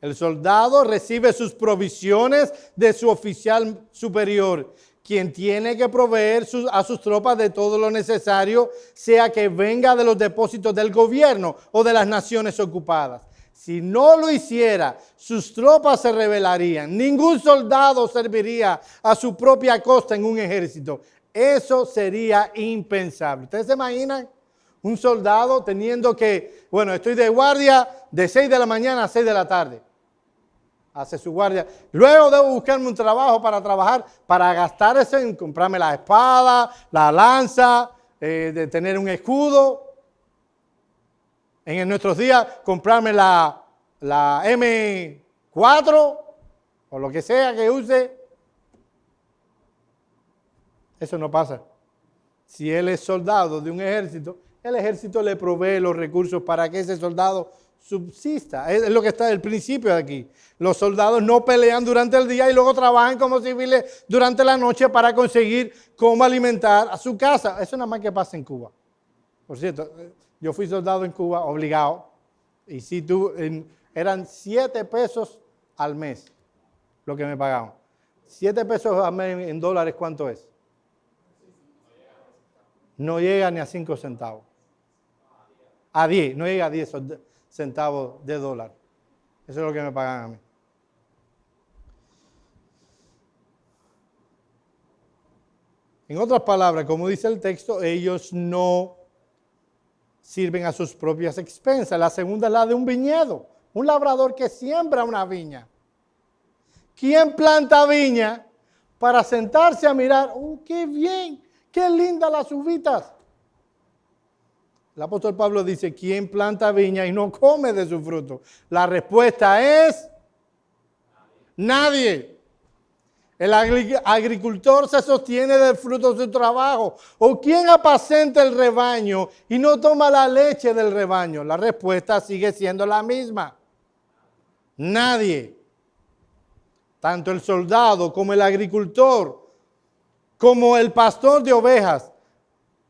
S1: El soldado recibe sus provisiones de su oficial superior, quien tiene que proveer a sus tropas de todo lo necesario, sea que venga de los depósitos del gobierno o de las naciones ocupadas. Si no lo hiciera, sus tropas se rebelarían. Ningún soldado serviría a su propia costa en un ejército. Eso sería impensable. ¿Ustedes se imaginan un soldado teniendo que, bueno, estoy de guardia de 6 de la mañana a 6 de la tarde? Hace su guardia. Luego debo buscarme un trabajo para trabajar, para gastar eso en comprarme la espada, la lanza, de tener un escudo. En nuestros días, comprarme la M4 o lo que sea que use. Eso no pasa. Si él es soldado de un ejército, el ejército le provee los recursos para que ese soldado subsista. Es lo que está el principio de aquí. Los soldados no pelean durante el día y luego trabajan como civiles durante la noche para conseguir cómo alimentar a su casa. Eso nada más que pasa en Cuba. Por cierto, yo fui soldado en Cuba obligado y si eran 7 pesos al mes lo que me pagaban. 7 pesos al mes en dólares, ¿cuánto es? No llega ni a 5 centavos. A 10, no llega a 10 centavos de dólar. Eso es lo que me pagan a mí. En otras palabras, como dice el texto, ellos no sirven a sus propias expensas. La segunda es la de un viñedo, un labrador que siembra una viña. ¿Quién planta viña para sentarse a mirar? ¡Qué bien! ¡Qué lindas las uvitas! El apóstol Pablo dice, ¿quién planta viña y no come de su fruto? La respuesta es nadie. El agricultor se sostiene del fruto de su trabajo. ¿O quién apacenta el rebaño y no toma la leche del rebaño? La respuesta sigue siendo la misma. Nadie. Tanto el soldado como el agricultor, como el pastor de ovejas,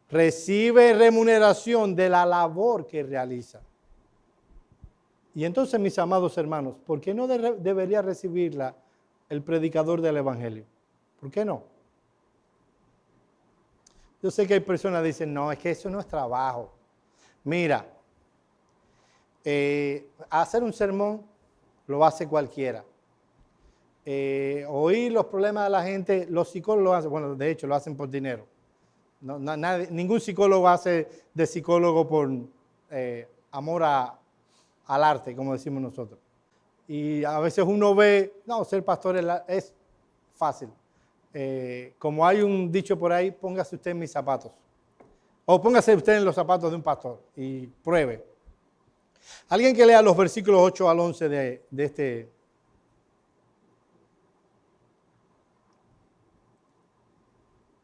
S1: recibe remuneración de la labor que realiza. Y entonces, mis amados hermanos, ¿por qué no debería recibirla el predicador del evangelio? ¿Por qué no? Yo sé que hay personas que dicen, no, es que eso no es trabajo. Mira, hacer un sermón lo hace cualquiera. Oír los problemas de la gente, los psicólogos lo hacen, bueno, de hecho lo hacen por dinero. Ningún psicólogo hace de psicólogo por amor al arte, como decimos nosotros. Y a veces uno ve, no, ser pastor es fácil. Como hay un dicho por ahí, póngase usted en mis zapatos. O póngase usted en los zapatos de un pastor y pruebe. Alguien que lea los versículos 8 al 11 de este.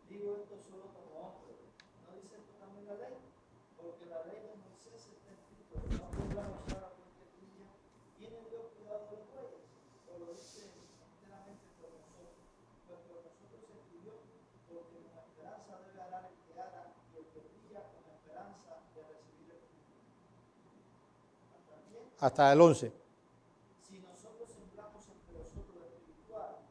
S3: Digo esto solo como hombre. ¿No dice esto también la ley? Porque la ley de Moisés está escrito, no podrás usar a cualquier niña. ¿Tiene Dios cuidado de los bueyes? O lo dice enteramente por nosotros. Pues por nosotros se escribió, porque con esperanza debe arar el que ara, y el que brilla con esperanza de recibir el fruto.
S1: Hasta el 11.
S3: Si nosotros sembramos entre vosotros lo espiritual,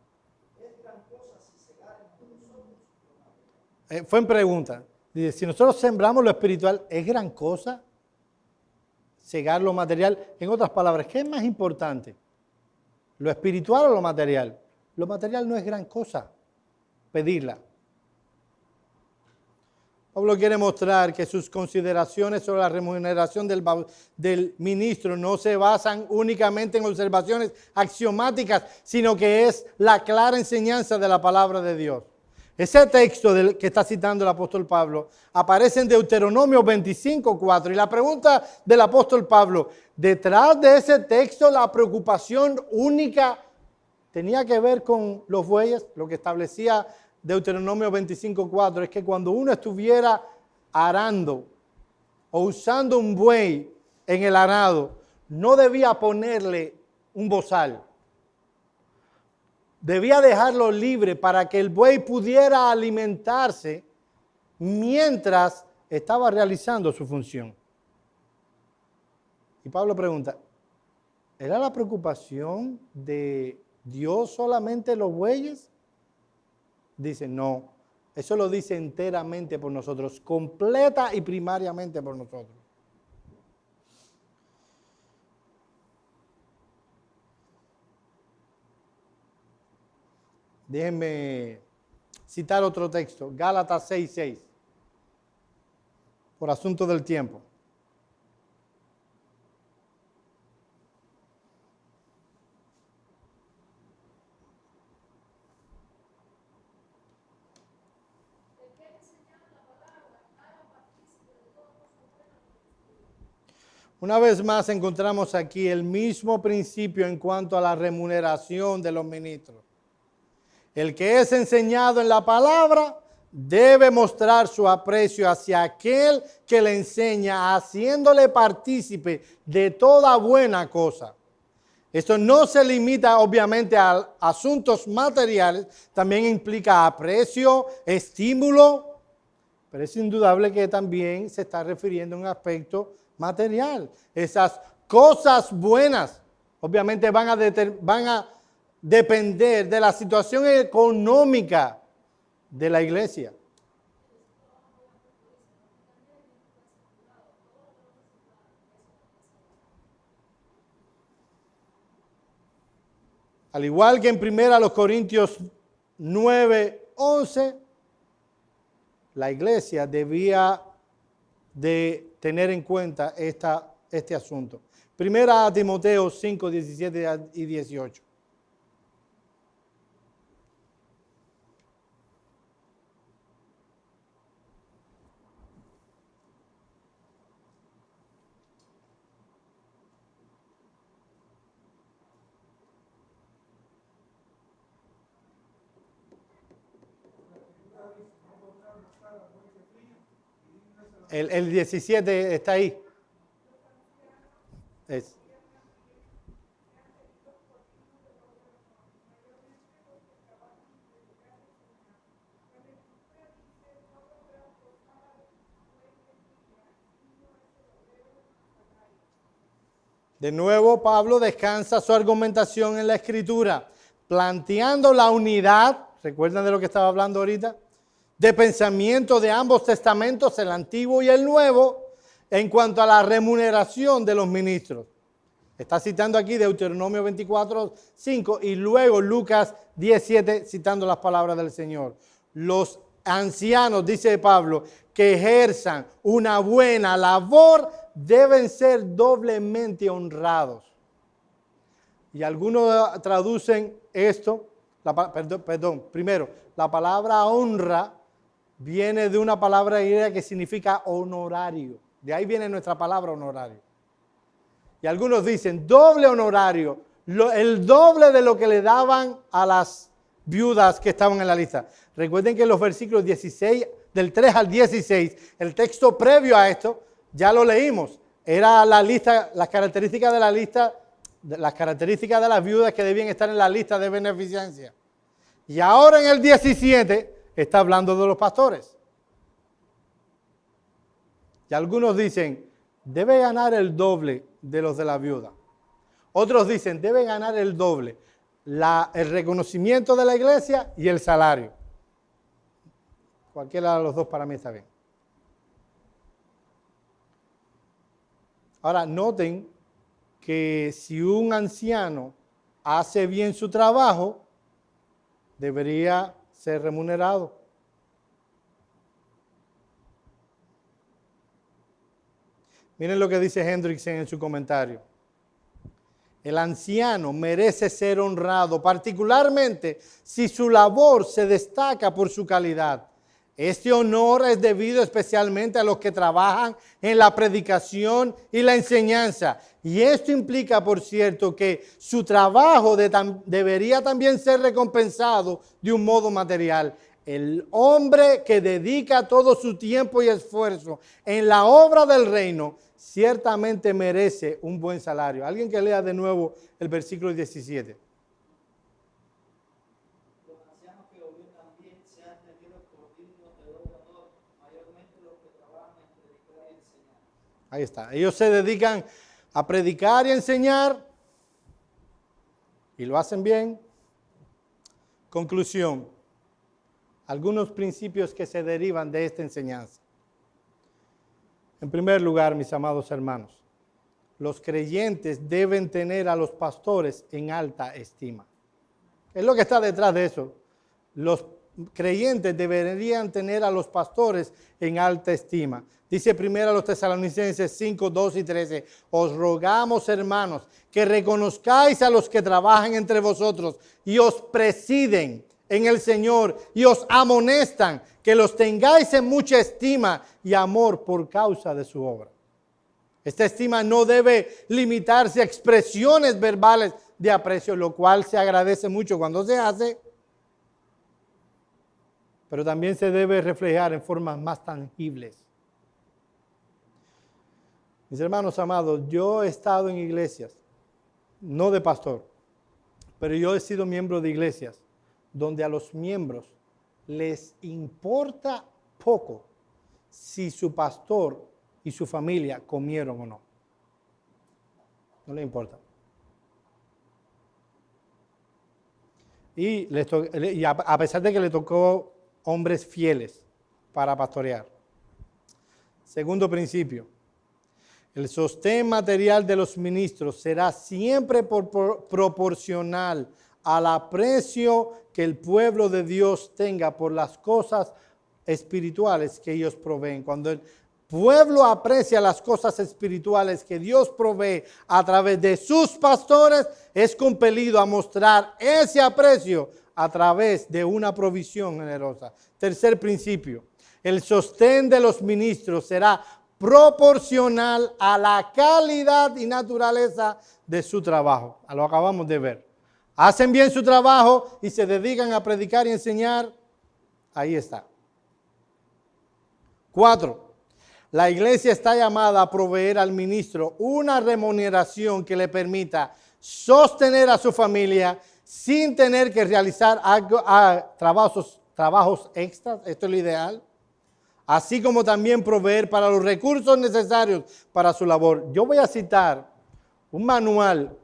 S3: es gran cosa si segáremos de vosotros lo material.
S1: Fue en pregunta. Dice, si nosotros sembramos lo espiritual, ¿es gran cosa cegar lo material? En otras palabras, ¿qué es más importante? ¿Lo espiritual o lo material? Lo material no es gran cosa pedirla. Pablo quiere mostrar que sus consideraciones sobre la remuneración del ministro no se basan únicamente en observaciones axiomáticas, sino que es la clara enseñanza de la palabra de Dios. Ese texto que está citando el apóstol Pablo aparece en Deuteronomio 25:4. Y la pregunta del apóstol Pablo, detrás de ese texto la preocupación única tenía que ver con los bueyes. Lo que establecía Deuteronomio 25:4 es que cuando uno estuviera arando o usando un buey en el arado, no debía ponerle un bozal. Debía dejarlo libre para que el buey pudiera alimentarse mientras estaba realizando su función. Y Pablo pregunta, ¿era la preocupación de Dios solamente los bueyes? Dice, no, eso lo dice enteramente por nosotros, completa y primariamente por nosotros. Déjenme citar otro texto, Gálatas 6:6, por asunto del tiempo. Una vez más encontramos aquí el mismo principio en cuanto a la remuneración de los ministros. El que es enseñado en la palabra debe mostrar su aprecio hacia aquel que le enseña, haciéndole partícipe de toda buena cosa. Esto no se limita obviamente a asuntos materiales, también implica aprecio, estímulo, pero es indudable que también se está refiriendo a un aspecto material. Esas cosas buenas obviamente van a depender de la situación económica de la iglesia. Al igual que en 1 Corintios 9:11, la iglesia debía de tener en cuenta este asunto. 1 Timoteo 5:17 y 18. El 17 está ahí. Es. De nuevo, Pablo descansa su argumentación en la Escritura, planteando la unidad, ¿recuerdan de lo que estaba hablando ahorita? De pensamiento de ambos testamentos, el Antiguo y el Nuevo, en cuanto a la remuneración de los ministros. Está citando aquí Deuteronomio 24:5 y luego Lucas 17, citando las palabras del Señor. Los ancianos, dice Pablo, que ejerzan una buena labor deben ser doblemente honrados. Y algunos traducen esto, primero, la palabra honra viene de una palabra griega que significa honorario. De ahí viene nuestra palabra honorario. Y algunos dicen doble honorario, el doble de lo que le daban a las viudas que estaban en la lista. Recuerden que en los versículos 16, del 3 al 16, el texto previo a esto, ya lo leímos. Era la lista, las características de la lista, las características de las viudas que debían estar en la lista de beneficencia. Y ahora en el 17 está hablando de los pastores. Y algunos dicen, debe ganar el doble de los de la viuda. Otros dicen, debe ganar el doble, el reconocimiento de la iglesia y el salario. Cualquiera de los dos para mí está bien. Ahora, noten que si un anciano hace bien su trabajo, debería ser remunerado. Miren lo que dice Hendrickson en su comentario. El anciano merece ser honrado, particularmente si su labor se destaca por su calidad. Este honor es debido especialmente a los que trabajan en la predicación y la enseñanza. Y esto implica, por cierto, que su trabajo debería también ser recompensado de un modo material. El hombre que dedica todo su tiempo y esfuerzo en la obra del reino ciertamente merece un buen salario. Alguien que lea de nuevo el versículo 17.
S3: Los ancianos que gobiernan bien sean tenidos por dignos de doble honor, mayormente los que trabajan en predicar y enseñar.
S1: Ahí está. Ellos se dedican a predicar y enseñar y lo hacen bien. Conclusión. Algunos principios que se derivan de esta enseñanza. En primer lugar, mis amados hermanos, los creyentes deben tener a los pastores en alta estima. Es lo que está detrás de eso. Los creyentes deberían tener a los pastores en alta estima. Dice primero a los Tesalonicenses 5, 2 y 13, os rogamos, hermanos, que reconozcáis a los que trabajan entre vosotros y os presiden en el Señor y os amonestan, que los tengáis en mucha estima y amor por causa de su obra. Esta estima no debe limitarse a expresiones verbales de aprecio, lo cual se agradece mucho cuando se hace, pero también se debe reflejar en formas más tangibles. Mis hermanos amados, yo he estado en iglesias, no de pastor, pero yo he sido miembro de iglesias donde a los miembros les importa poco si su pastor y su familia comieron o no. No les importa. Y a pesar de que le tocó hombres fieles para pastorear. Segundo principio, el sostén material de los ministros será siempre proporcional al aprecio que el pueblo de Dios tenga por las cosas espirituales que ellos proveen. Cuando el pueblo aprecia las cosas espirituales que Dios provee a través de sus pastores, es compelido a mostrar ese aprecio a través de una provisión generosa. Tercer principio, el sostén de los ministros será proporcional a la calidad y naturaleza de su trabajo. Lo acabamos de ver. Hacen bien su trabajo y se dedican a predicar y enseñar. Ahí está. 4. La iglesia está llamada a proveer al ministro una remuneración que le permita sostener a su familia sin tener que realizar trabajos extras. Esto es lo ideal. Así como también proveer para los recursos necesarios para su labor. Yo voy a citar un manual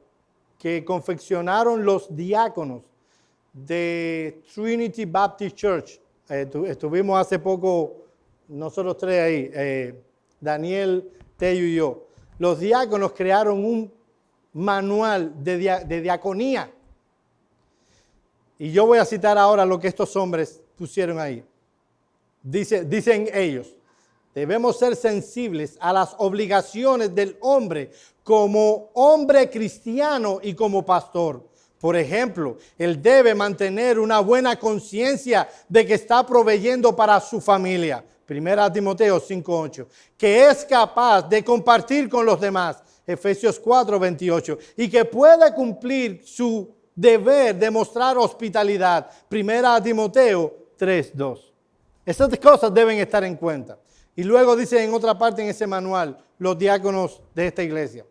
S1: que confeccionaron los diáconos de Trinity Baptist Church. Estuvimos hace poco nosotros tres ahí, Daniel, Tello y yo. Los diáconos crearon un manual de diaconía. Y yo voy a citar ahora lo que estos hombres pusieron ahí. Dicen ellos, debemos ser sensibles a las obligaciones del hombre como hombre cristiano y como pastor. Por ejemplo, él debe mantener una buena conciencia de que está proveyendo para su familia. 1 Timoteo 5:8. Que es capaz de compartir con los demás. Efesios 4:28. Y que puede cumplir su deber de mostrar hospitalidad. 1 Timoteo 3:2. Estas cosas deben estar en cuenta. Y luego dice en otra parte en ese manual, los diáconos de esta iglesia.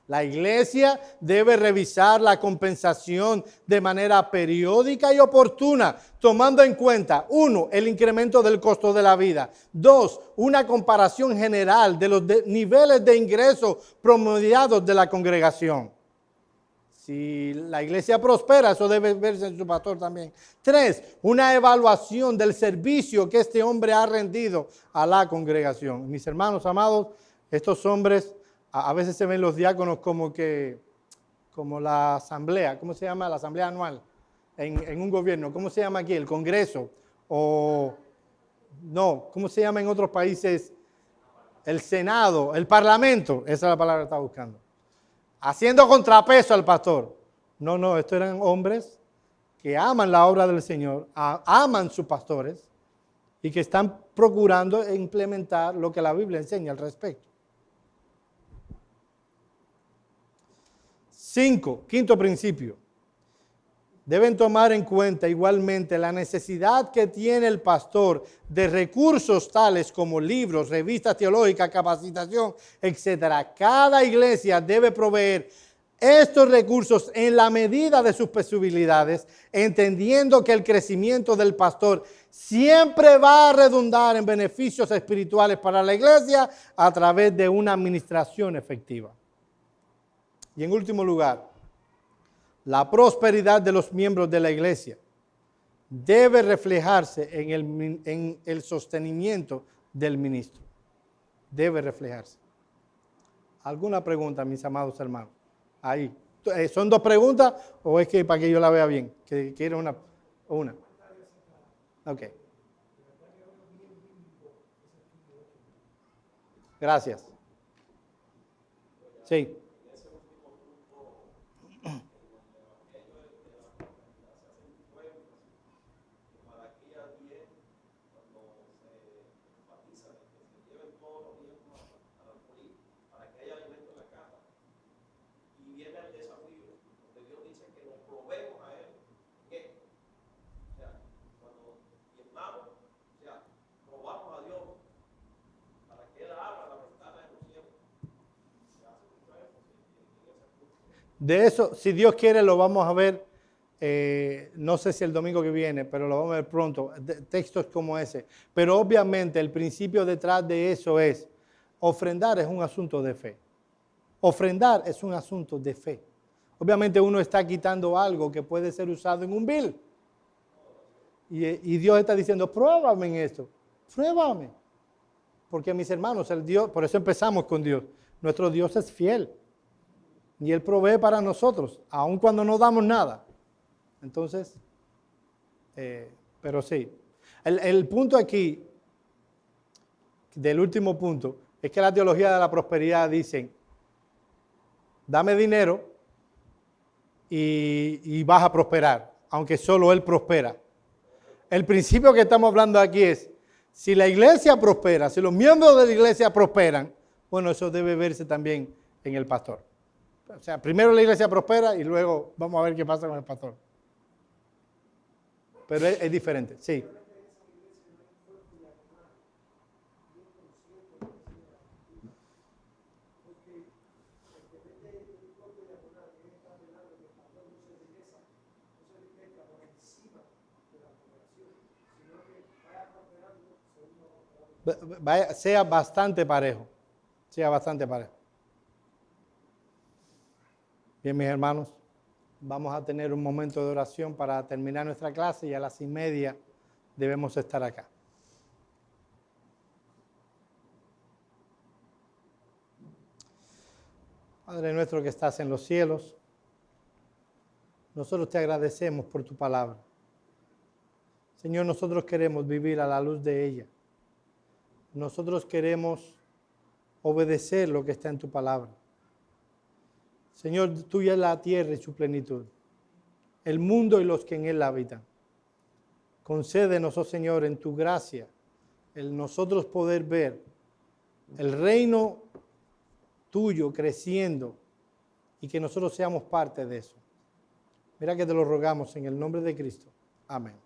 S1: La iglesia debe revisar la compensación de manera periódica y oportuna, tomando en cuenta, 1, el incremento del costo de la vida. 2, una comparación general de los niveles de ingresos promediados de la congregación. Si la iglesia prospera, eso debe verse en su pastor también. 3, una evaluación del servicio que este hombre ha rendido a la congregación. Mis hermanos amados, estos hombres A veces se ven los diáconos como la asamblea, ¿cómo se llama? La asamblea anual en un gobierno. ¿Cómo se llama aquí? El Congreso. O, no, ¿cómo se llama en otros países? El Senado, el Parlamento. Esa es la palabra que estaba buscando. Haciendo contrapeso al pastor. No, estos eran hombres que aman la obra del Señor, aman sus pastores y que están procurando implementar lo que la Biblia enseña al respecto. 5, quinto principio. Deben tomar en cuenta igualmente la necesidad que tiene el pastor de recursos tales como libros, revistas teológicas, capacitación, etc. Cada iglesia debe proveer estos recursos en la medida de sus posibilidades, entendiendo que el crecimiento del pastor siempre va a redundar en beneficios espirituales para la iglesia a través de una administración efectiva. Y en último lugar, la prosperidad de los miembros de la iglesia debe reflejarse en el sostenimiento del ministro. Debe reflejarse. ¿Alguna pregunta, mis amados hermanos? Ahí. ¿Son 2 preguntas o es que para que yo la vea bien? ¿Que quiero una? Ok. Gracias. Sí. De eso, si Dios quiere, lo vamos a ver, no sé si el domingo que viene, pero lo vamos a ver pronto, textos como ese. Pero obviamente el principio detrás de eso es, ofrendar es un asunto de fe. Ofrendar es un asunto de fe. Obviamente uno está quitando algo que puede ser usado en un bill. Y Dios está diciendo, pruébame en esto, pruébame. Porque mis hermanos, el Dios, por eso empezamos con Dios, nuestro Dios es fiel. Y Él provee para nosotros, aun cuando no damos nada. Entonces, pero sí. El punto aquí, del último punto, es que la teología de la prosperidad dicen, dame dinero y vas a prosperar, aunque solo Él prospera. El principio que estamos hablando aquí es, si la iglesia prospera, si los miembros de la iglesia prosperan, bueno, eso debe verse también en el pastor. O sea, primero la iglesia prospera y luego vamos a ver qué pasa con el pastor. Pero es diferente, sí. Sea bastante parejo. Sea bastante parejo. Bien, mis hermanos, vamos a tener un momento de oración para terminar nuestra clase y a las 1:30 debemos estar acá. Padre nuestro que estás en los cielos, nosotros te agradecemos por tu palabra. Señor, nosotros queremos vivir a la luz de ella. Nosotros queremos obedecer lo que está en tu palabra. Señor, tuya es la tierra y su plenitud, el mundo y los que en él habitan. Concédenos, oh Señor, en tu gracia, el nosotros poder ver el reino tuyo creciendo y que nosotros seamos parte de eso. Mira que te lo rogamos en el nombre de Cristo. Amén.